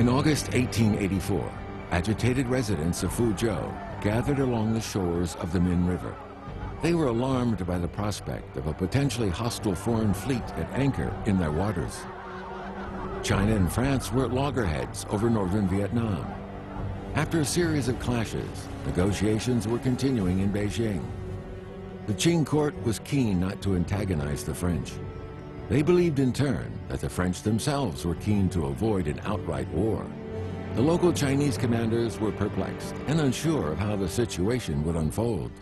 In August 1884, agitated residents of Foochow gathered along the shores of the Min River. They were alarmed by the prospect of a potentially hostile foreign fleet at anchor in their waters. China and France were at loggerheads over northern Vietnam. After a series of clashes, negotiations were continuing in Beijing. The Qing court was keen not to antagonize the French. They believed in turn that the French themselves were keen to avoid an outright war. The local Chinese commanders were perplexed and unsure of how the situation would unfold.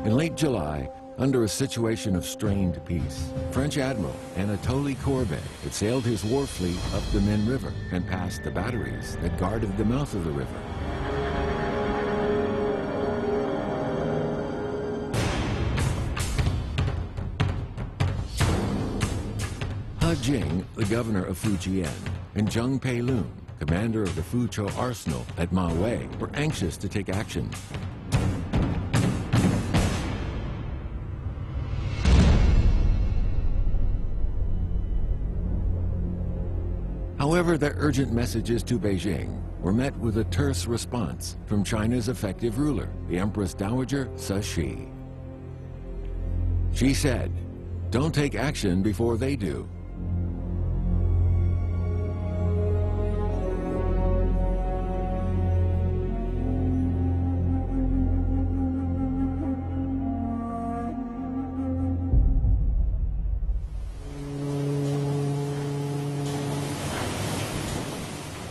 In late July, under a situation of strained peace, French Admiral Anatole Courbet had sailed his war fleet up the Min River and past the batteries that guarded the mouth of the river. He Jing, the governor of Fujian, and Zheng Peilun, commander of the Foochow arsenal at Ma Wei, were anxious to take action. However, their urgent messages to Beijing were met with a terse response from China's effective ruler, the Empress Dowager Cixi. She said, "Don't take action before they do."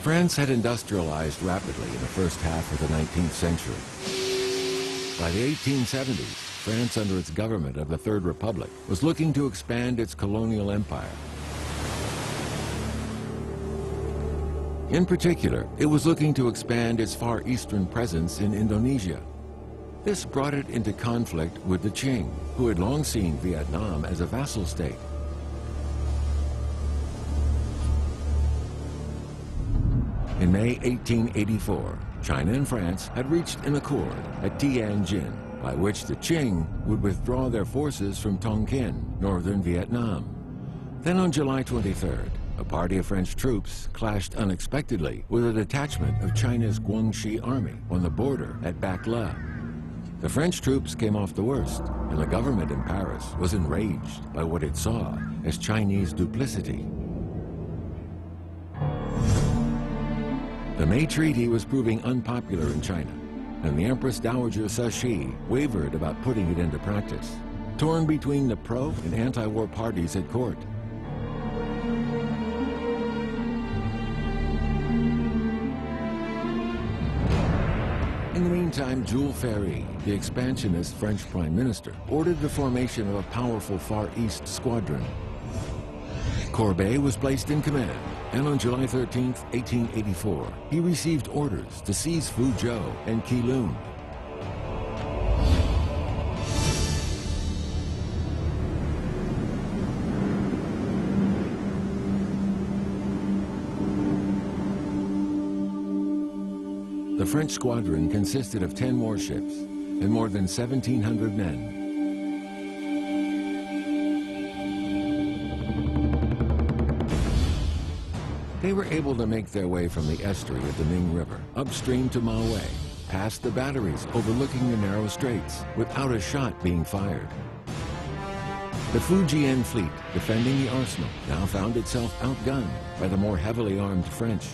France had industrialized rapidly in the first half of the 19th century. By the 1870s, France, under its government of the Third Republic, was looking to expand its colonial empire. In particular, it was looking to expand its Far Eastern presence in Indonesia. This brought it into conflict with the Qing, who had long seen Vietnam as a vassal state. In May 1884, China and France had reached an accord at Tianjin by which the Qing would withdraw their forces from Tonkin, northern Vietnam. Then on July 23rd, a party of French troops clashed unexpectedly with a detachment of China's Guangxi army on the border at Bac La. The French troops came off the worst, and the government in Paris was enraged by what it saw as Chinese duplicity. The May Treaty was proving unpopular in China, and the Empress Dowager Cixi wavered about putting it into practice, torn between the pro- and anti-war parties at court. In the meantime, Jules Ferry, the expansionist French Prime Minister, ordered the formation of a powerful Far East squadron. Courbet was placed in command, and on July 13, 1884, he received orders to seize Foochow and Keelung. The French squadron consisted of 10 warships and more than 1,700 men. They were able to make their way from the estuary of the Ming River upstream to Ma Wei, past the batteries overlooking the narrow straits, without a shot being fired. The Fujian fleet defending the arsenal now found itself outgunned by the more heavily armed French.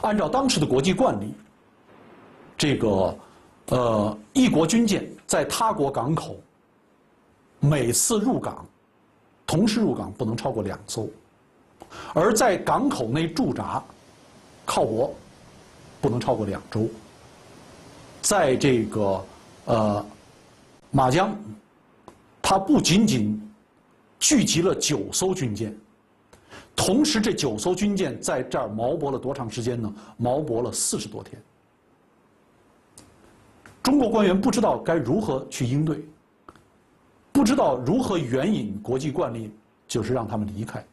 按照当时的国际惯例，一国军舰在他国港口每次入港，同时入港不能超过2艘，而在港口内驻扎靠泊不能超过2周。在马江，它不仅仅聚集了9艘军舰，同时这9艘军舰在这儿锚泊了多长时间呢？锚泊了40多天。中国官员不知道该如何去应对，不知道如何援引国际惯例，就是让他们离开。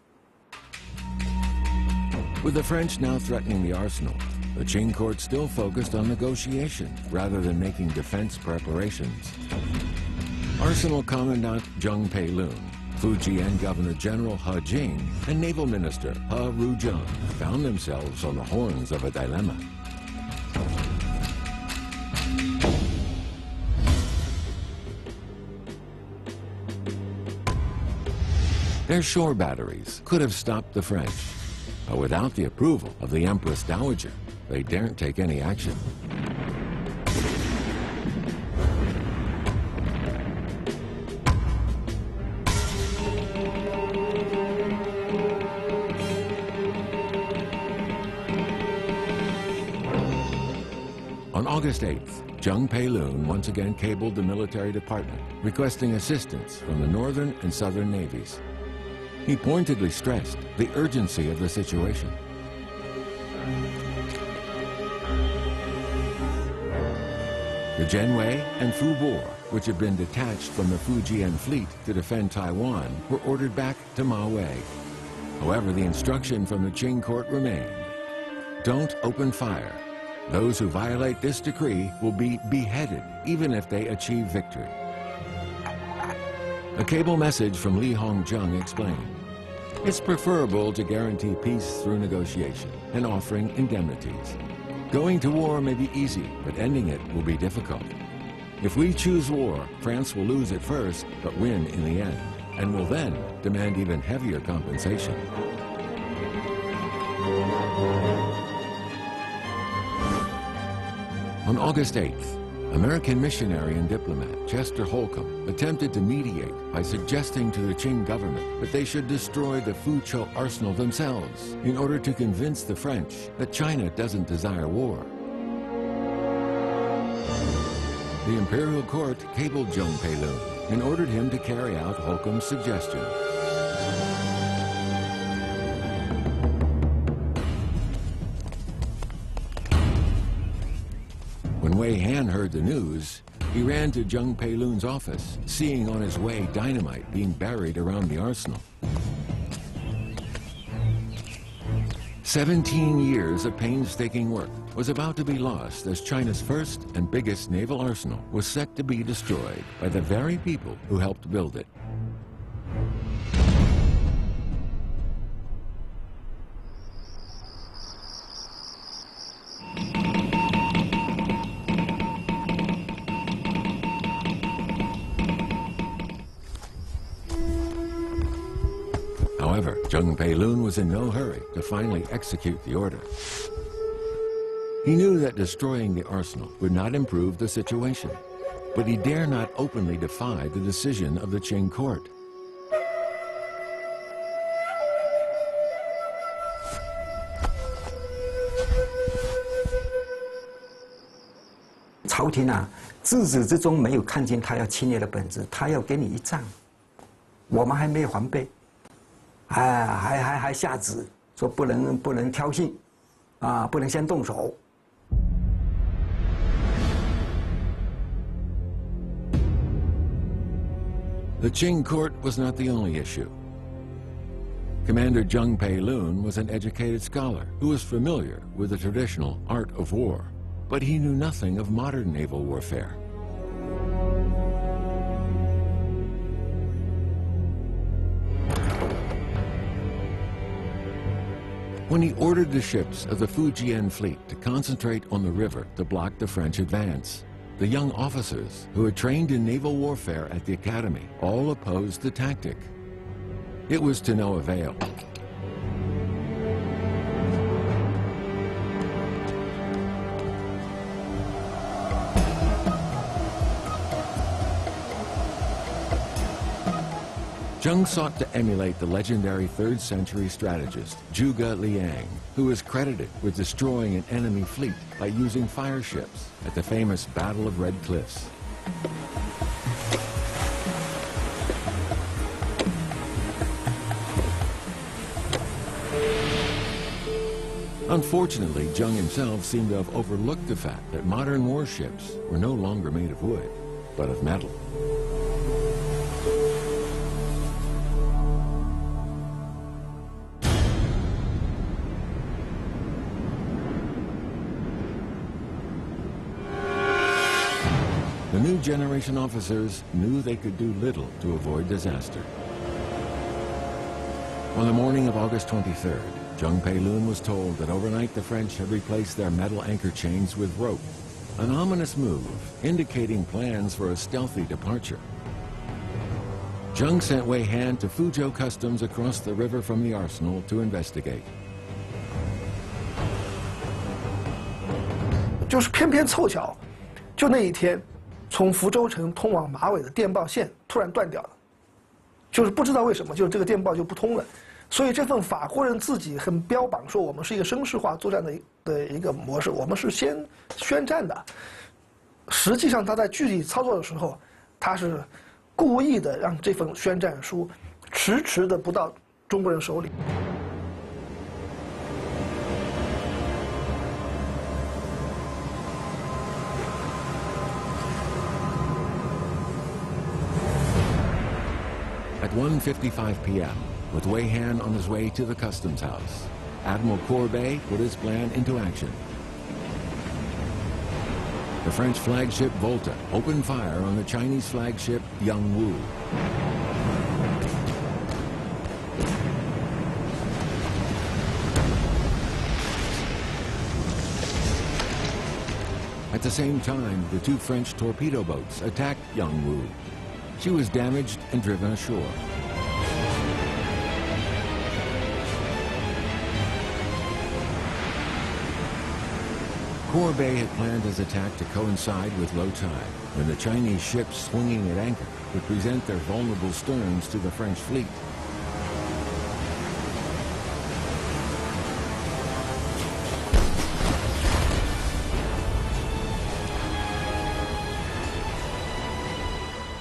With the French now threatening the arsenal, the Qing court still focused on negotiation rather than making defense preparations. Arsenal Commandant Zheng Peilun Fujian Governor General He Jing and Naval Minister He Rujun found themselves on the horns of a dilemma. Their shore batteries could have stopped the French, but without the approval of the Empress Dowager, they daren't take any action. On August 8th, Zheng Peilun once again cabled the military department, requesting assistance from the Northern and Southern navies. He pointedly stressed the urgency of the situation. The Jianwei and Fubo, which had been detached from the Fujian fleet to defend Taiwan, were ordered back to Maui. However, the instruction from the Qing court remained: don't open fire. Those who violate this decree will be beheaded, even if they achieve victory. A cable message from Li Hongzheng explained, it's preferable to guarantee peace through negotiation and offering indemnities. Going to war may be easy, but ending it will be difficult. If we choose war, France will lose at first, but win in the end, and will then demand even heavier compensation. On August 8th, American missionary and diplomat Chester Holcomb attempted to mediate by suggesting to the Qing government that they should destroy the Foochow arsenal themselves in order to convince the French that China doesn't desire war. The imperial court cabled Zheng Peilun and ordered him to carry out Holcomb's suggestion. When Wei Han heard the news, he ran to Zheng Peilun's office, seeing on his way dynamite being buried around the arsenal. 17 years of painstaking work was about to be lost as China's first and biggest naval arsenal was set to be destroyed by the very people who helped build it. However, Zheng Peilun was in no hurry to finally execute the order. He knew that destroying the arsenal would not improve the situation, but he dare not openly defy the decision of the Qing court.朝廷啊，自始至终没有看见他要侵略的本质，他要给你一仗，我们还没有防备。 还下旨说不能挑衅，啊，不能先动手。The Qing court was not the only issue. Commander Zheng Peilun was an educated scholar who was familiar with the traditional art of war, but he knew nothing of modern naval warfare. When he ordered the ships of the Fujian fleet to concentrate on the river to block the French advance, the young officers who had trained in naval warfare at the academy all opposed the tactic. It was to no avail. Zheng sought to emulate the legendary 3rd century strategist Zhuge Liang, who is credited with destroying an enemy fleet by using fire ships at the famous Battle of Red Cliffs. Unfortunately, Zheng himself seemed to have overlooked the fact that modern warships were no longer made of wood, but of metal. The new generation officers knew they could do little to avoid disaster. On the morning of August 23rd, Zheng Peilun was told that overnight the French had replaced their metal anchor chains with rope, an ominous move indicating plans for a stealthy departure. Zheng sent Wei Han to Foochow Customs across the river from the arsenal to investigate. 就是偏偏凑巧，就那一天，从福州城通往马尾的电报线突然断掉了，就是不知道为什么，就是这个电报就不通了。所以这份法国人自己很标榜说我们是一个声势化作战的一个模式，我们是先宣战的。实际上他在具体操作的时候，他是故意的让这份宣战书迟迟的不到中国人手里。At 1:55 p.m., with Wei Han on his way to the customs house, Admiral Courbet put his plan into action. The French flagship Volta opened fire on the Chinese flagship Yangwu. At the same time, the two French torpedo boats attacked Yangwu. She was damaged and driven ashore. Courbet had planned his attack to coincide with low tide, when the Chinese ships swinging at anchor would present their vulnerable sterns to the French fleet.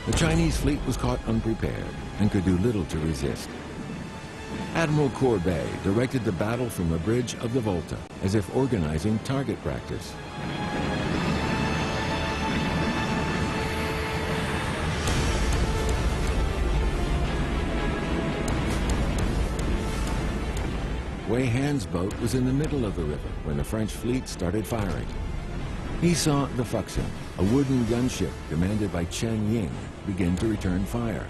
The Chinese fleet was caught unprepared and could do little to resist. Admiral Courbet directed the battle from the bridge of the Volta, as if organizing target practice. Wei Han's boat was in the middle of the river when the French fleet started firing. He saw the Foochow, a wooden gunship commanded by Chen Ying, begin to return fire.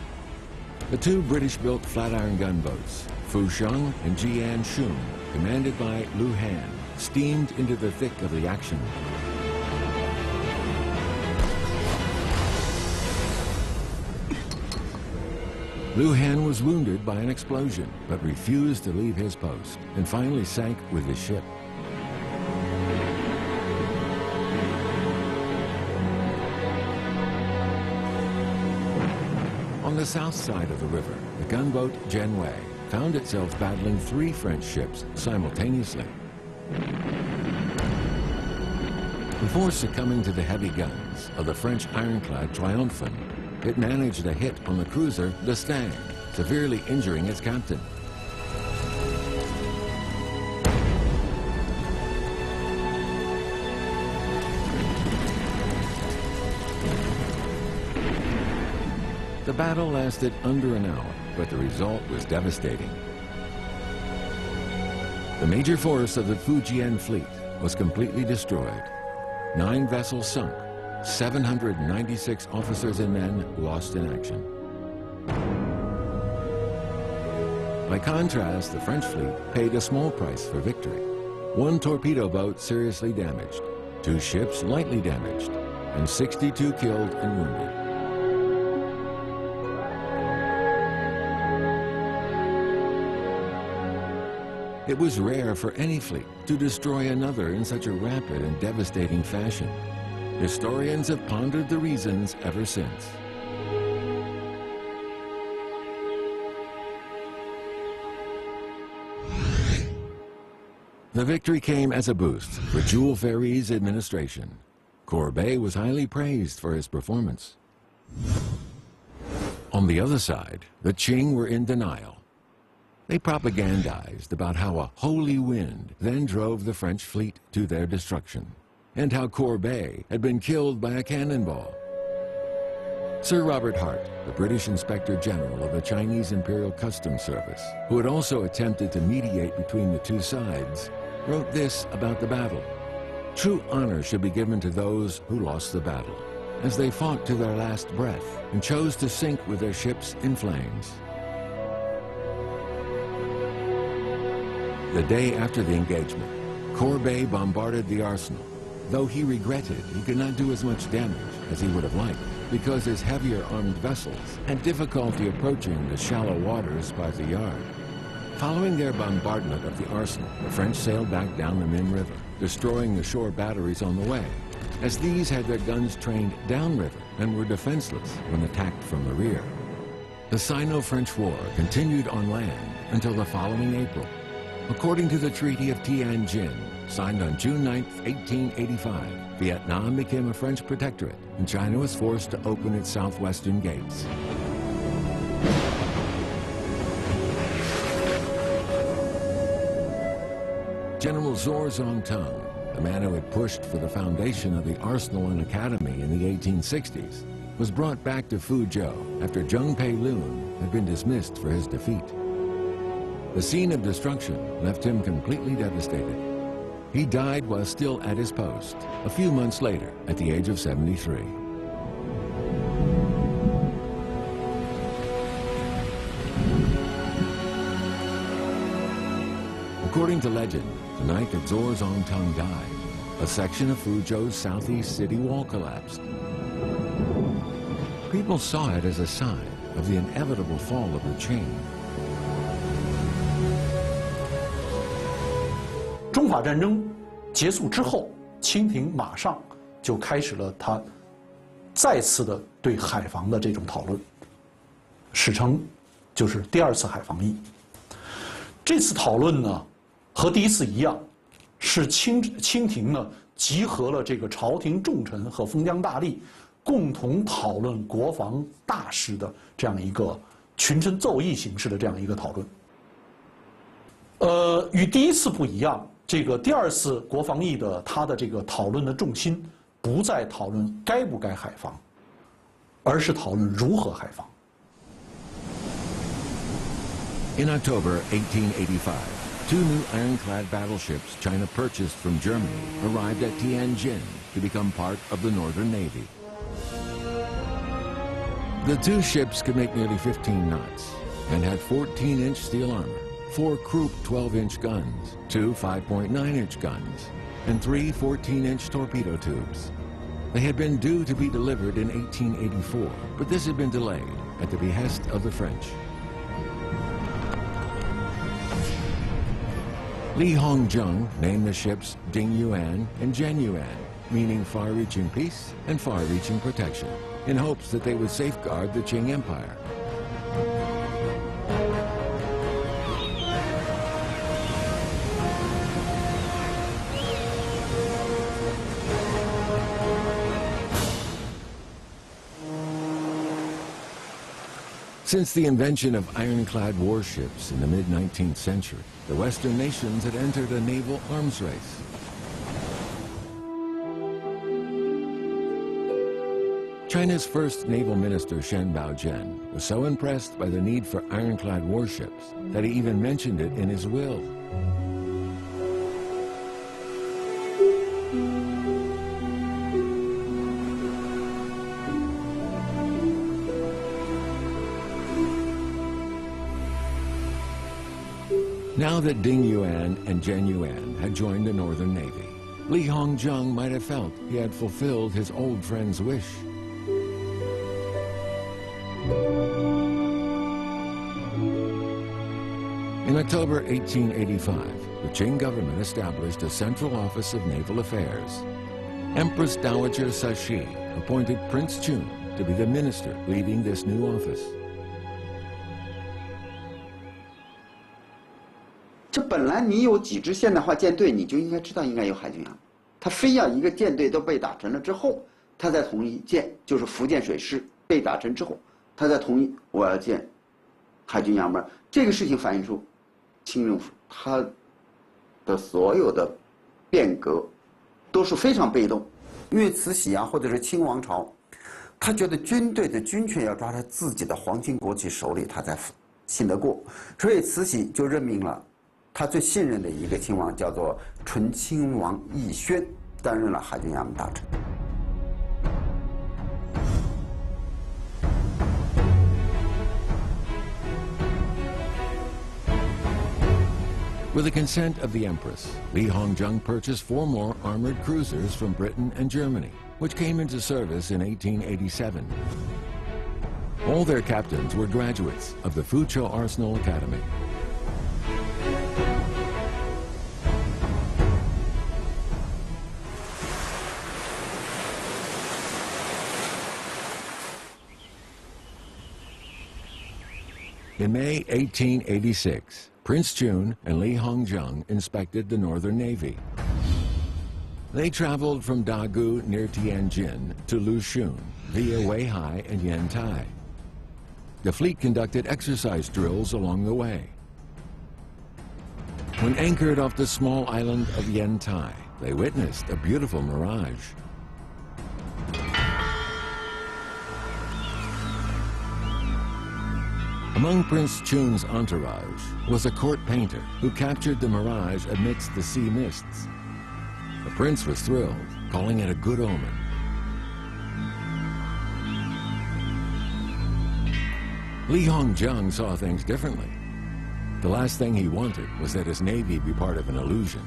The two British-built flat-iron gunboats, Foochow and Jian Shun, commanded by Lu Han, steamed into the thick of the action. Lu Han was wounded by an explosion, but refused to leave his post, and finally sank with his ship. On the south side of the river, the gunboat Genwei found itself battling three French ships simultaneously. Before succumbing to the heavy guns of the French ironclad Triomphant, it managed a hit on the cruiser D'Estaing, severely injuring its captain. The battle lasted under an hour, but the result was devastating. The major force of the Fujian fleet was completely destroyed. 9 vessels sunk, 796 officers and men lost in action. By contrast, the French fleet paid a small price for victory. 1 torpedo boat seriously damaged, 2 ships lightly damaged, and 62 killed and wounded. It was rare for any fleet to destroy another in such a rapid and devastating fashion. Historians have pondered the reasons ever since. The victory came as a boost for Jules Ferry's administration. Courbet was highly praised for his performance. On the other side, the Qing were in denial. They propagandized about how a holy wind then drove the French fleet to their destruction, and how Courbet had been killed by a cannonball. Sir Robert Hart, the British Inspector General of the Chinese Imperial Customs Service, who had also attempted to mediate between the two sides, wrote this about the battle. True honor should be given to those who lost the battle, as they fought to their last breath and chose to sink with their ships in flames. The day after the engagement, Courbet bombarded the arsenal, though he regretted he could not do as much damage as he would have liked because his heavier armed vessels had difficulty approaching the shallow waters by the yard. Following their bombardment of the arsenal, the French sailed back down the Min River, destroying the shore batteries on the way, as these had their guns trained downriver and were defenseless when attacked from the rear. The Sino-French War continued on land until the following April. According to the Treaty of Tianjin, signed on June 9, 1885, Vietnam became a French protectorate, and China was forced to open its southwestern gates. General Zhou Tung, the man who had pushed for the foundation of the arsenal and academy in the 1860s, was brought back to Foochow after Zheng Pei-lun had been dismissed for his defeat. The scene of destruction left him completely devastated. He died while still at his post, a few months later, at the age of 73. According to legend, the night that Zhou Tung died, a section of Foochow's southeast city wall collapsed. People saw it as a sign of the inevitable fall of the Qing. 中法战争结束之后，清廷马上就开始了他再次的对海防的这种讨论，史称就是第二次海防议。这次讨论呢，和第一次一样，是清廷呢集合了这个朝廷重臣和封疆大吏，共同讨论国防大事的这样一个群臣奏议形式的这样一个讨论。与第一次不一样，这个第二次国防议的它的这个讨论的重心不再讨论该不该海防，而是讨论如何海防。In October 1885, two new ironclad battleships China purchased from Germany arrived at Tianjin to become part of the Northern Navy. The two ships could make nearly 15 knots and had 14-inch steel armor, 4 Krupp 12-inch guns, 2 5.9-inch guns, and 3 14-inch torpedo tubes. They had been due to be delivered in 1884, but this had been delayed at the behest of the French. Li Hongzheng named the ships Ding Yuan and Zhen Yuan, meaning far-reaching peace and far-reaching protection, in hopes that they would safeguard the Qing Empire. Since the invention of ironclad warships in the mid-19th century, the Western nations had entered a naval arms race. China's first naval minister, Shen Baojian, was so impressed by the need for ironclad warships that he even mentioned it in his will. Now that Ding Yuan and Zhen Yuan had joined the Northern Navy, Li Hongzheng might have felt he had fulfilled his old friend's wish. In October 1885, the Qing government established a Central Office of Naval Affairs. Empress Dowager Cixi appointed Prince Chun to be the minister leading this new office. 这本来你有几支现代化舰队，你就应该知道应该有海军洋。他非要一个舰队都被打沉了之后，他再同意建，就是福建水师被打沉之后，他再同意我要建海军洋门。这个事情反映出清政府他的所有的变革都是非常被动。岳慈禧啊，或者是清王朝，他觉得军队的军权要抓在自己的皇亲国戚手里，他才信得过，所以慈禧就任命了他最信任的一个亲王，叫做醇亲王奕轩，担任了海军衙门大臣。With the consent of the Empress, Li Hongzhang purchased 4 more armored cruisers from Britain and Germany, which came into service in 1887. All their captains were graduates of the Foochow Arsenal Academy. In May 1886, Prince Jun and Li Hongzhang inspected the Northern Navy. They traveled from Dagu near Tianjin to Lushun via Weihai and Yantai. The fleet conducted exercise drills along the way. When anchored off the small island of Yantai, they witnessed a beautiful mirage. Among Prince Chun's entourage was a court painter who captured the mirage amidst the sea mists. The prince was thrilled, calling it a good omen. Li Hongzhang saw things differently. The last thing he wanted was that his navy be part of an illusion.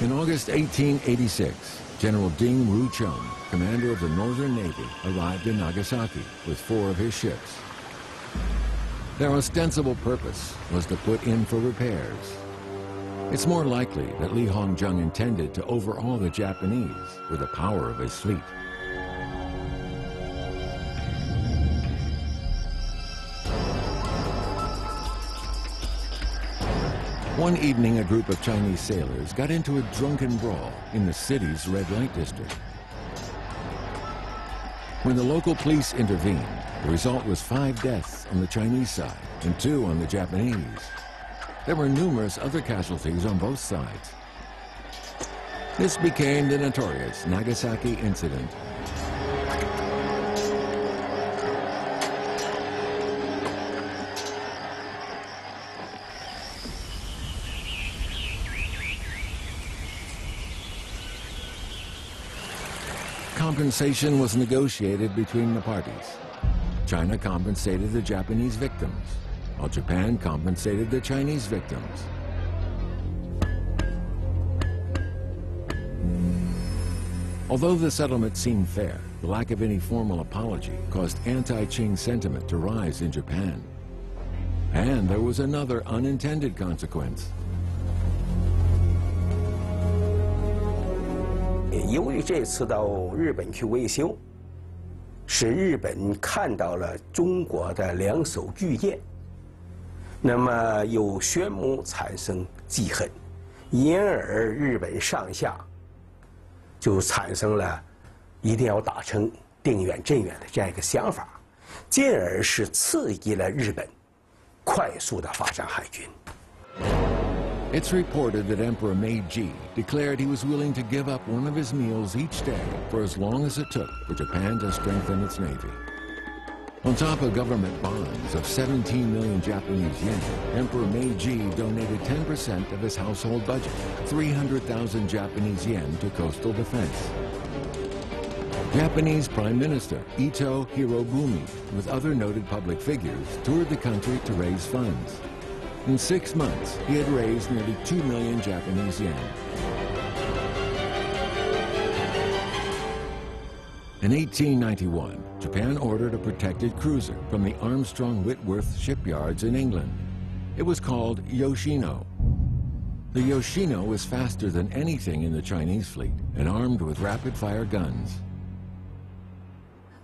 In August 1886, General Ding Wucheng, commander of the Northern Navy, arrived in Nagasaki with 4 of his ships. Their ostensible purpose was to put in for repairs. It's more likely that Li Hongzhang intended to overawe the Japanese with the power of his fleet. One evening, a group of Chinese sailors got into a drunken brawl in the city's red light district. When the local police intervened, the result was 5 deaths on the Chinese side and 2 on the Japanese. There were numerous other casualties on both sides. This became the notorious Nagasaki incident. Compensation was negotiated between the parties. China compensated the Japanese victims, while Japan compensated the Chinese victims. Although the settlement seemed fair, the lack of any formal apology caused anti-Qing sentiment to rise in Japan. And there was another unintended consequence. 由于这次到日本去维修，使日本看到了中国的2艘巨舰，那么又宣母产生记恨，因而日本上下就产生了一定要打成定远镇远的这样一个想法，进而是刺激了日本快速的发展海军。 It's reported that Emperor Meiji declared he was willing to give up one of his meals each day for as long as it took for Japan to strengthen its navy. On top of government bonds of 17 million Japanese yen, Emperor Meiji donated 10% of his household budget, 300,000 Japanese yen, to coastal defense. Japanese Prime Minister Ito Hirobumi, with other noted public figures, toured the country to raise funds. In 6 months, he had raised nearly 2 million Japanese yen. In 1891, Japan ordered a protected cruiser from the Armstrong-Whitworth shipyards in England. It was called Yoshino. The Yoshino was faster than anything in the Chinese fleet and armed with rapid-fire guns.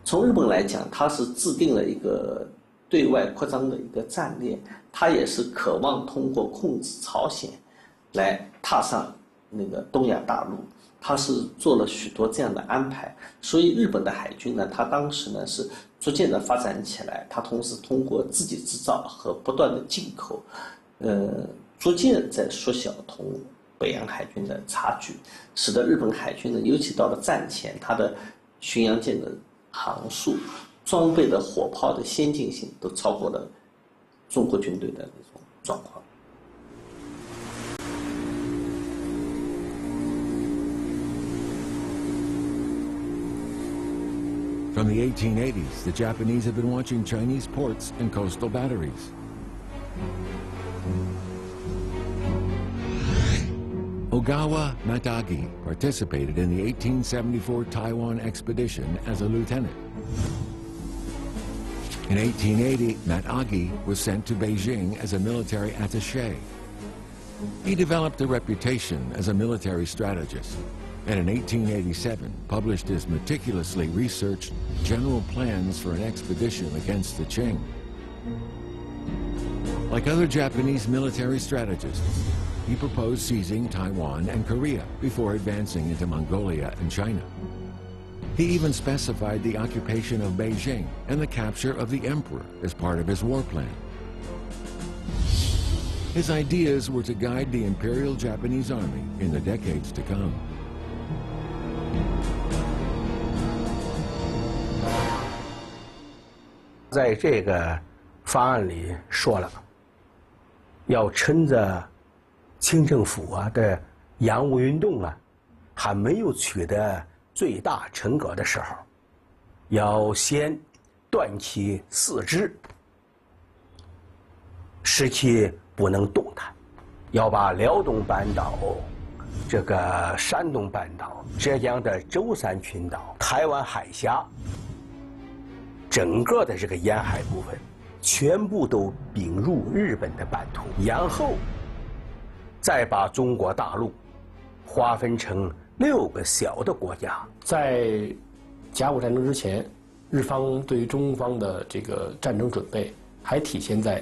从日本来讲，它是制定了一个对外扩张的一个战略，它也是渴望通过控制朝鲜来踏上那个东亚大陆，它是做了许多这样的安排。所以日本的海军呢，它当时呢是逐渐的发展起来，它同时通过自己制造和不断的进口，逐渐在缩小同北洋海军的差距，使得日本海军呢，尤其到了战前，它的巡洋舰的航速、装备的火炮的先进性都超过了中国军队的那种状况。From the 1880s, the Japanese have been watching Chinese ports and coastal batteries. Ogawa Matagi participated in the 1874 Taiwan expedition as a lieutenant. In 1880, Matagi was sent to Beijing as a military attaché. He developed a reputation as a military strategist, and in 1887 published his meticulously researched general plans for an expedition against the Qing. Like other Japanese military strategists, he proposed seizing Taiwan and Korea before advancing into Mongolia and China. He even specified the occupation of Beijing and the capture of the emperor as part of his war plan. His ideas were to guide the Imperial Japanese Army in the decades to come. 在这个方案里说了，要趁着清政府的洋务运动还没有取得最大成果的时候，要先断其四肢，使其不能动弹，要把辽东半岛、这个山东半岛、浙江的舟山群岛、台湾海峡。 整个的这个沿海部分，全部都并入日本的版图，然后再把中国大陆划分成6个小的国家。在甲午战争之前，日方对于中方的这个战争准备还体现在，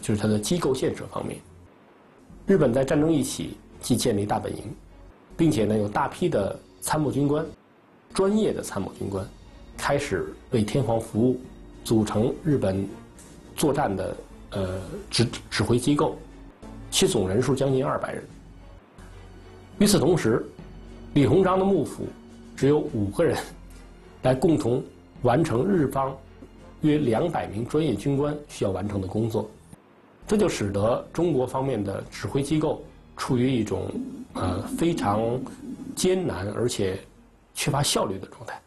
就是它的机构建设方面。日本在战争一起即建立大本营，并且呢有大批的参谋军官，专业的参谋军官。 开始为天皇服务，组成日本作战的指挥机构，其总人数将近200人。与此同时，李鸿章的幕府只有5个人，来共同完成日方约200名专业军官需要完成的工作，这就使得中国方面的指挥机构处于一种非常艰难而且缺乏效率的状态。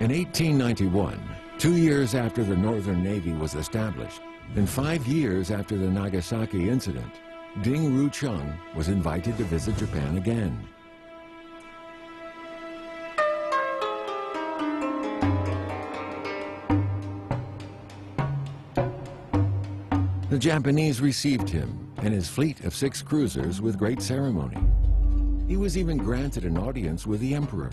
In 1891, 2 years after the Northern Navy was established, and 5 years after the Nagasaki incident, Ding Ruchang was invited to visit Japan again. The Japanese received him and his fleet of 6 cruisers with great ceremony. He was even granted an audience with the emperor.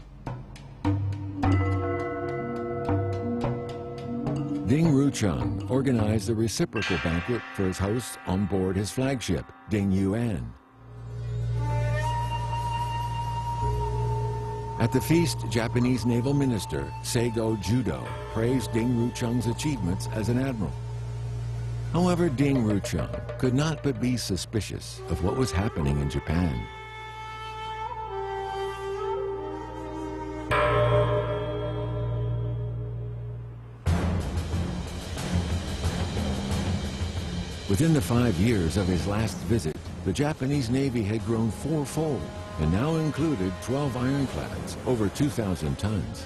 Ding Ruchang organized a reciprocal banquet for his hosts on board his flagship, Ding Yuan. At the feast, Japanese naval minister Seigo Judo praised Ding Ruchang's achievements as an admiral. However, Ding Ruchang could not but be suspicious of what was happening in Japan. Within the 5 years of his last visit, the Japanese Navy had grown 4-fold and now included 12 ironclads, over 2,000 tons.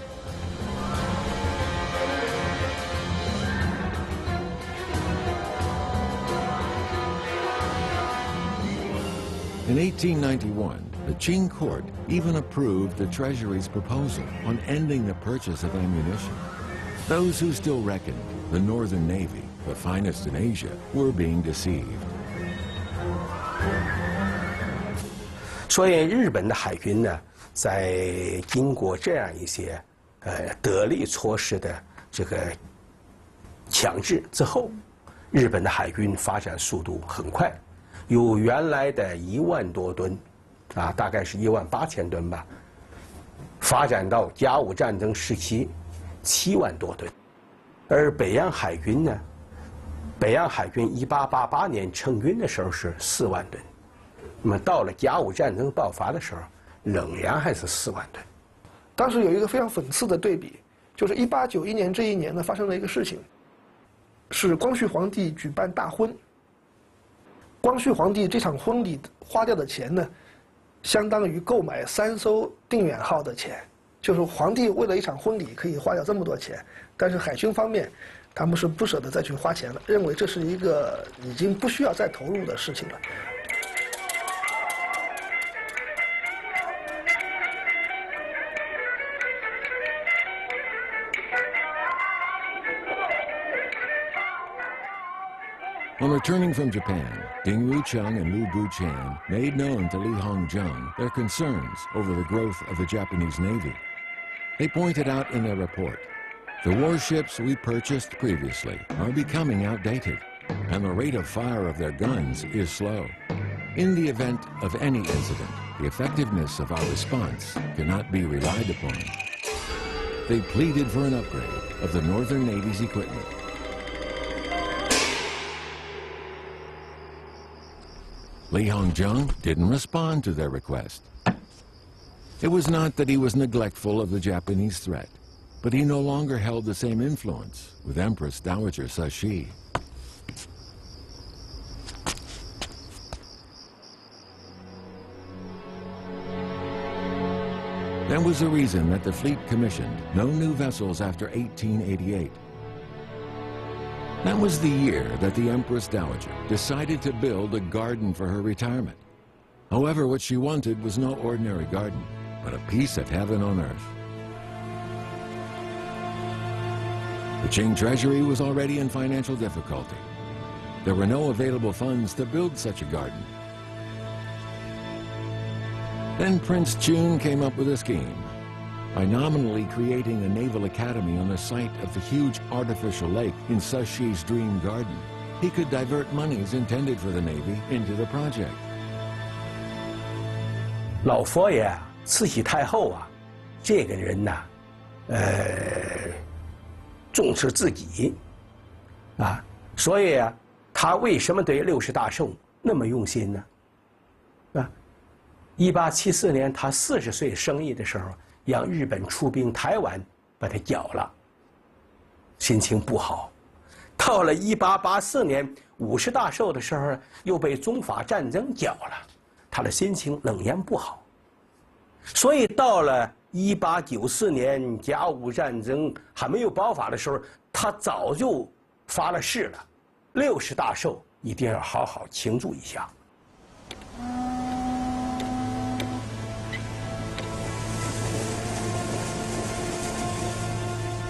In 1891, the Qing court even approved the Treasury's proposal on ending the purchase of ammunition. Those who still reckoned the Northern Navy, the finest in Asia, were being deceived. 所以，日本的海军呢，在经过这样一些得力措施的这个强制之后，日本的海军发展速度很快，由原来的1万多吨，大概是18000吨吧，发展到甲午战争时期7万多吨，而北洋海军呢，北洋海军1888年成军的时候是4万吨。那么到了甲午战争爆发的时候，仍然还是4万吨。当时有一个非常讽刺的对比，就是1891年这一年呢，发生了一个事情，是光绪皇帝举办大婚。光绪皇帝这场婚礼花掉的钱呢，相当于购买3艘定远号的钱。就是皇帝为了一场婚礼可以花掉这么多钱，但是海军方面，他们是不舍得再去花钱了，认为这是一个已经不需要再投入的事情了。On returning from Japan, Ding Wucheng and Lu Buchan made known to Li Hongzheng their concerns over the growth of the Japanese Navy. They pointed out in their report, the warships we purchased previously are becoming outdated, and the rate of fire of their guns is slow. In the event of any incident, the effectiveness of our response cannot be relied upon. They pleaded for an upgrade of the Northern Navy's equipment. Li Hongzheng didn't respond to their request. It was not that he was neglectful of the Japanese threat, but he no longer held the same influence with Empress Dowager Cixi. That was the reason that the fleet commissioned no new vessels after 1888. That was the year that the Empress Dowager decided to build a garden for her retirement. However, what she wanted was no ordinary garden, but a piece of heaven on earth. The Qing treasury was already in financial difficulty. There were no available funds to build such a garden. Then Prince Chun came up with a scheme. By nominally creating a naval academy on the site of the huge artificial lake in Cixi's dream garden, he could divert monies intended for the Navy into the project. 老佛爷啊，慈禧太后啊，这个人呐，重视自己，啊，所以啊，他为什么对60大寿那么用心呢？啊，1874年他40岁生日的时候，让日本出兵台湾，把他剿了，心情不好。到了1884年50大寿的时候，又被中法战争剿了，他的心情仍然不好。所以到了1894年甲午战争还没有爆发的时候，他早就发了誓了，60大寿一定要好好庆祝一下。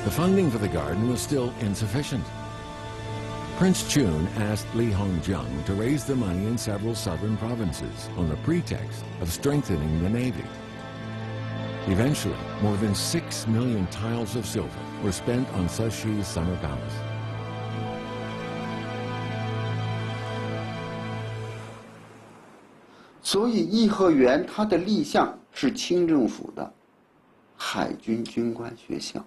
The funding for the garden was still insufficient. Prince Chun asked Li Hongzheng to raise the money in several southern provinces on the pretext of strengthening the Navy. Eventually, more than 6 million tiles of silver were spent on Cixi's summer palace. 所以颐和园它的立项是清政府的海军军官学校。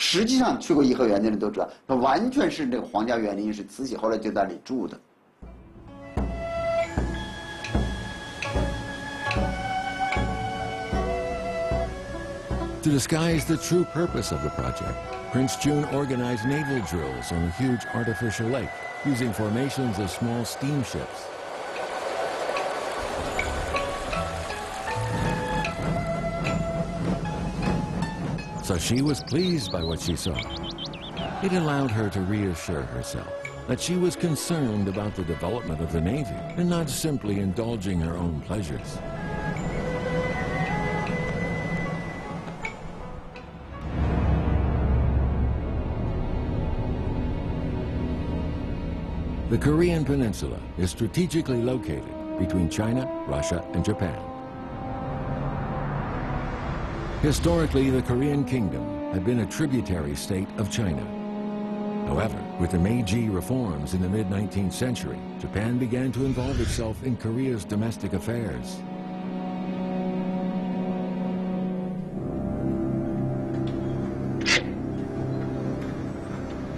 实际上去过颐和园的人都知道，它完全是那个皇家园林，是慈禧后来就在那里住的。To disguise the true purpose of the project, Prince Chun organized naval drills on the huge artificial lake, using formations of small steamships. So she was pleased by what she saw. It allowed her to reassure herself that she was concerned about the development of the Navy and not simply indulging her own pleasures. The Korean Peninsula is strategically located between China, Russia, and Japan. Historically, the Korean kingdom had been a tributary state of China. However, with the Meiji reforms in the mid-19th century, Japan began to involve itself in Korea's domestic affairs.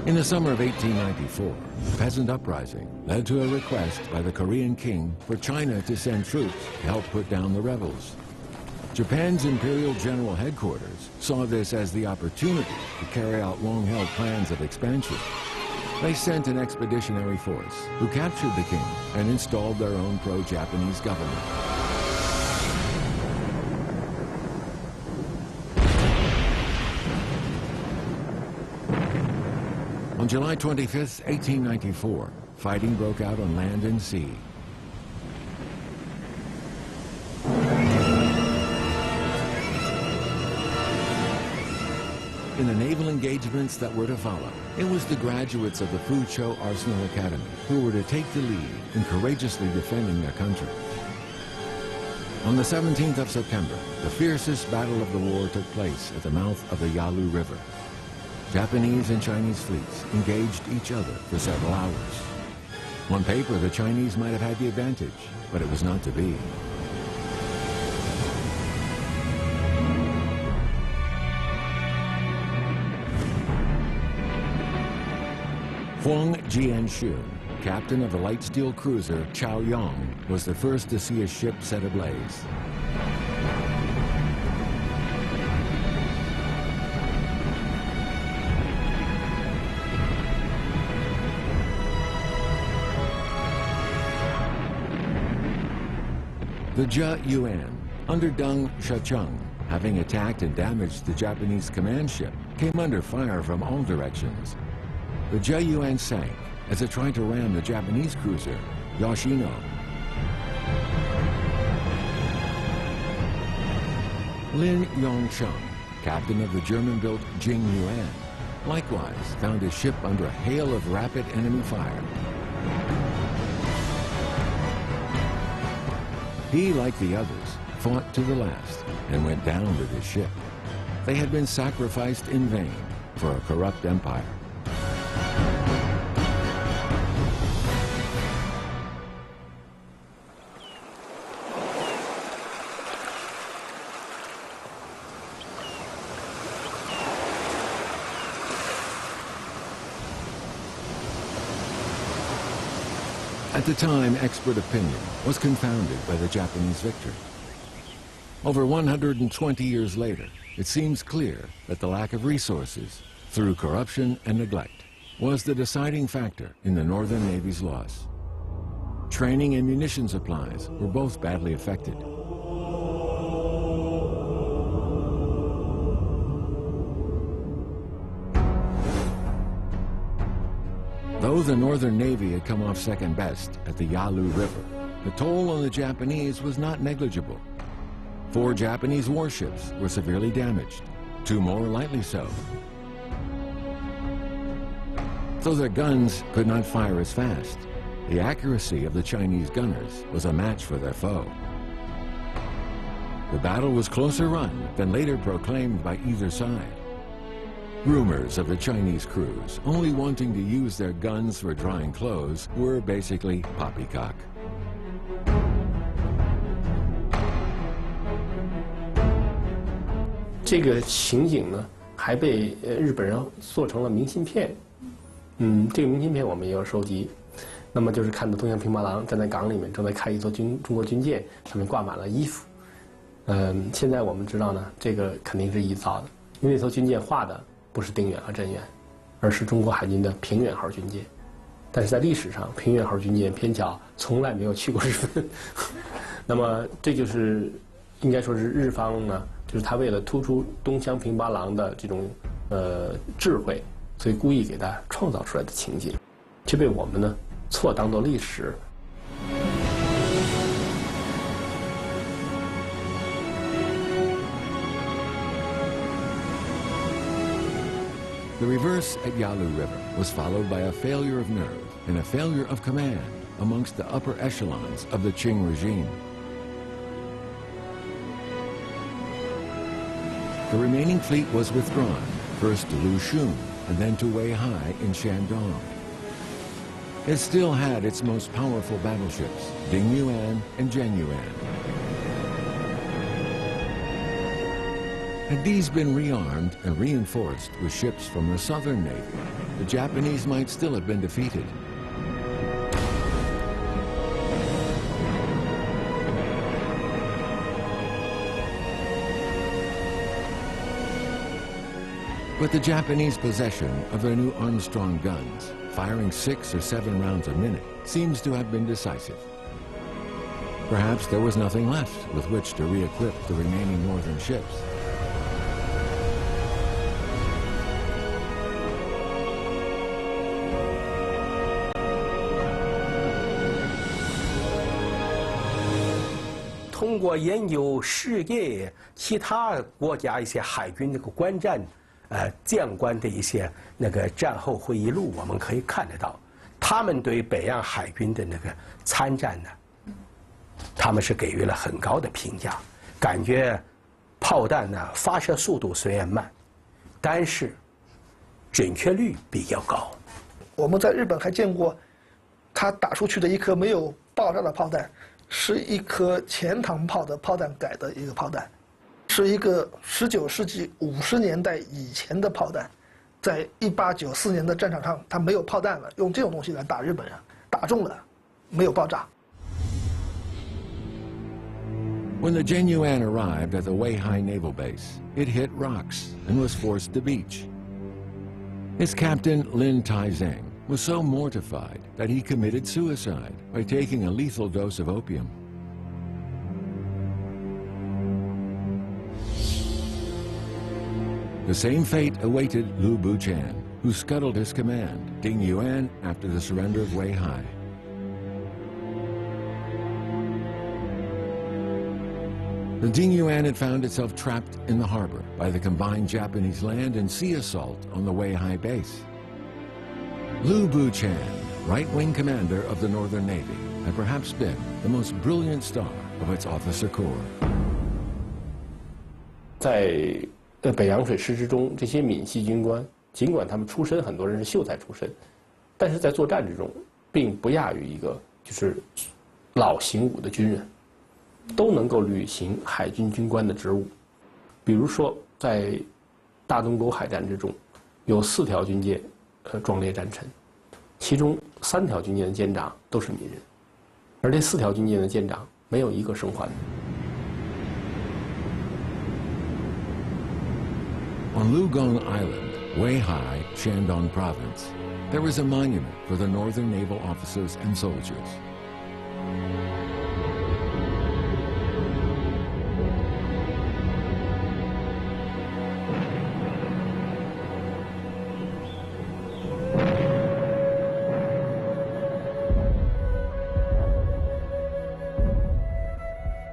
In the summer of 1894, a peasant uprising led to a request by the Korean king for China to send troops to help put down the rebels. Japan's imperial general headquarters saw this as the opportunity to carry out long-held plans of expansion. They sent an expeditionary force who captured the king and installed their own pro-Japanese government. On July 25, 1894, fighting broke out on land and sea. In the naval engagements that were to follow, it was the graduates of the Foochow Arsenal Academy who were to take the lead in courageously defending their country. On the 17th of September, the fiercest battle of the war took place at the mouth of the Yalu River. Japanese and Chinese fleets engaged each other for several hours. On paper, the Chinese might have had the advantage, but it was not to be. Huang Jianxun, captain of the light steel cruiser Chaoyang, was the first to see a ship set ablaze. The Zhe Yuan, under Deng Shecheng, having attacked and damaged the Japanese command ship, came under fire from all directions. The Zhe Yuan sank as it tried to ram the Japanese cruiser Yoshino. Lin Yongsheng, captain of the German-built Jing Yuan, likewise found his ship under a hail of rapid enemy fire. He, like the others, fought to the last and went down with his ship. They had been sacrificed in vain for a corrupt empire. At the time, expert opinion was confounded by the Japanese victory. Over 120 years later, it seems clear that the lack of resources, through corruption and neglect, was the deciding factor in the Northern Navy's loss. Training and munition supplies were both badly affected. Though the Northern Navy had come off second best at the Yalu River, the toll on the Japanese was not negligible. 4 Japanese warships were severely damaged, 2 more lightly so. Though their guns could not fire as fast, the accuracy of the Chinese gunners was a match for their foe. The battle was closer run than later proclaimed by either side. Rumors of the Chinese crews only wanting to use their guns for drying clothes were basically poppycock.这个情景呢，还被日本人做成了明信片。这个明信片我们也有收集。那么就是看到东洋平八郎站在港里面，正在看一艘中国军舰，上面挂满了衣服。现在我们知道呢，这个肯定是臆造的，因为那艘军舰画的不是丁远和镇远，而是中国海军的平远号军舰。但是在历史上，平远号军舰偏巧从来没有去过日本。那么这就是应该说是日方呢，就是他为了突出东乡平八郎的这种智慧，所以故意给他创造出来的情景，这被我们呢错当作历史。The reverse at Yalu River was followed by a failure of nerve and a failure of command amongst the upper echelons of the Qing regime. The remaining fleet was withdrawn, first to Lushun and then to Weihai in Shandong. It still had its most powerful battleships, Ding Yuan and Zhen Yuan. Had these been rearmed and reinforced with ships from the Southern Navy, the Japanese might still have been defeated. But the Japanese possession of their new Armstrong guns, firing 6 or 7 rounds a minute, seems to have been decisive. Perhaps there was nothing left with which to re-equip the remaining northern ships.通过研究世界其他国家一些海军这个观战，将官的一些那个战后回忆录，我们可以看得到，他们对北洋海军的那个参战呢，他们是给予了很高的评价，感觉炮弹呢发射速度虽然慢，但是准确率比较高。我们在日本还见过，他打出去的一颗没有爆炸的炮弹，是一颗前膛炮的炮弹改的一个炮弹，是一个19世纪50年代以前的炮弹，在1894年的战场上，他没有炮弹了，用这种东西来打日本人，打中了，没有爆炸。When the Genyuan arrived at the Weihai Naval Base, it hit rocks and was forced to beach. Its captain, Lin Taizeng, was so mortified that he committed suicide by taking a lethal dose of opium. The same fate awaited Lu Buchan, who scuttled his command, Ding Yuan, after the surrender of Weihai. The Ding Yuan had found itself trapped in the harbor by the combined Japanese land and sea assault on the Weihai base. Lu Buchan, right-wing commander of the Northern Navy, had perhaps been the most brilliant star of its officer corps. 在北洋水师之中，这些闽系军官，尽管他们出身很多人是秀才出身，但是在作战之中，并不亚于一个就是老行武的军人，都能够履行海军军官的职务。比如说，在大东沟海战之中，有4条军舰壮烈战沉，其中3条军舰的舰长都是闽人，而这4条军舰的舰长没有一个生还的。On Lugong Island, Weihai, Shandong Province, there was a monument for the Northern naval officers and soldiers.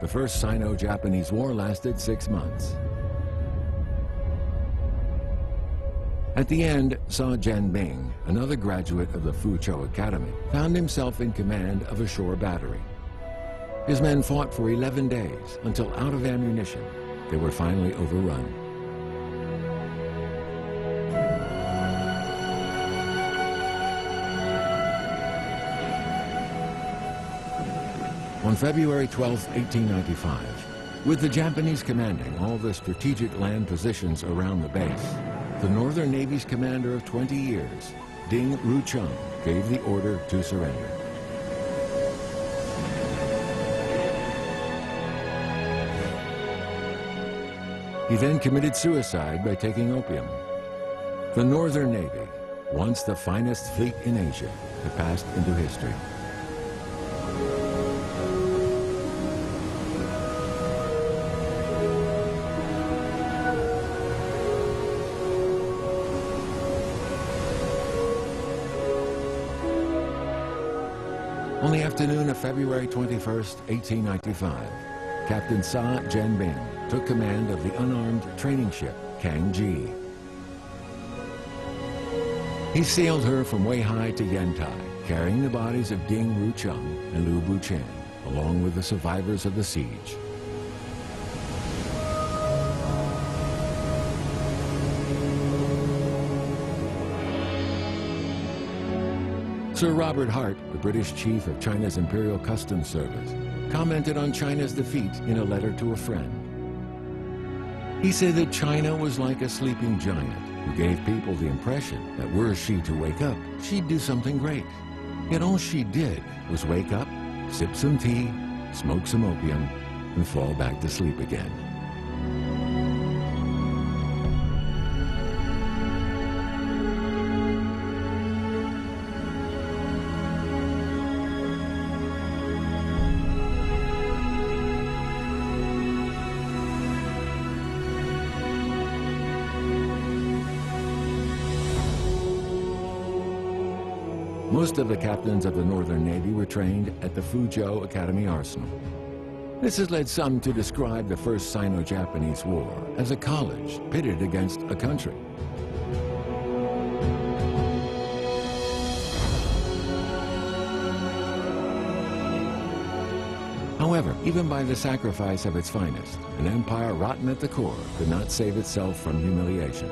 The First Sino-Japanese War lasted 6 months. At the end, Sa Jianbing, another graduate of the Foochow Academy, found himself in command of a shore battery. His men fought for 11 days until, out of ammunition, they were finally overrun. On February 12, 1895, with the Japanese commanding all the strategic land positions around the base, the Northern Navy's commander of 20 years, Ding Rucheng, gave the order to surrender. He then committed suicide by taking opium. The Northern Navy, once the finest fleet in Asia, had passed into history. On the afternoon of February 21st, 1895, Captain Sa Jianbing took command of the unarmed training ship Kangji. He sailed her from Weihai to Yantai, carrying the bodies of Ding Rucheng and Lu Buchan, along with the survivors of the siege. Sir Robert Hart, the British chief of China's Imperial Customs Service, commented on China's defeat in a letter to a friend. He said that China was like a sleeping giant who gave people the impression that were she to wake up, she'd do something great. Yet all she did was wake up, sip some tea, smoke some opium, and fall back to sleep again. Most of the captains of the Northern Navy were trained at the Foochow Academy Arsenal. This has led some to describe the First Sino-Japanese War as a college pitted against a country. However, even by the sacrifice of its finest, an empire rotten at the core could not save itself from humiliation.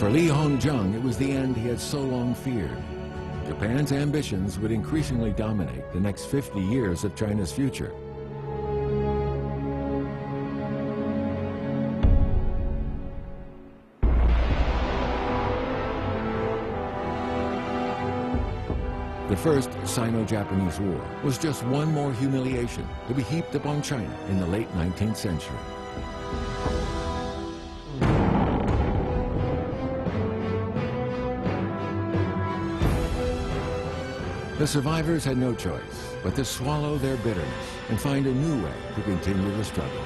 For Li Hongzhang, it was the end he had so long feared. Japan's ambitions would increasingly dominate the next 50 years of China's future. The First Sino-Japanese War was just one more humiliation to be heaped upon China in the late 19th century. The survivors had no choice but to swallow their bitterness and find a new way to continue the struggle.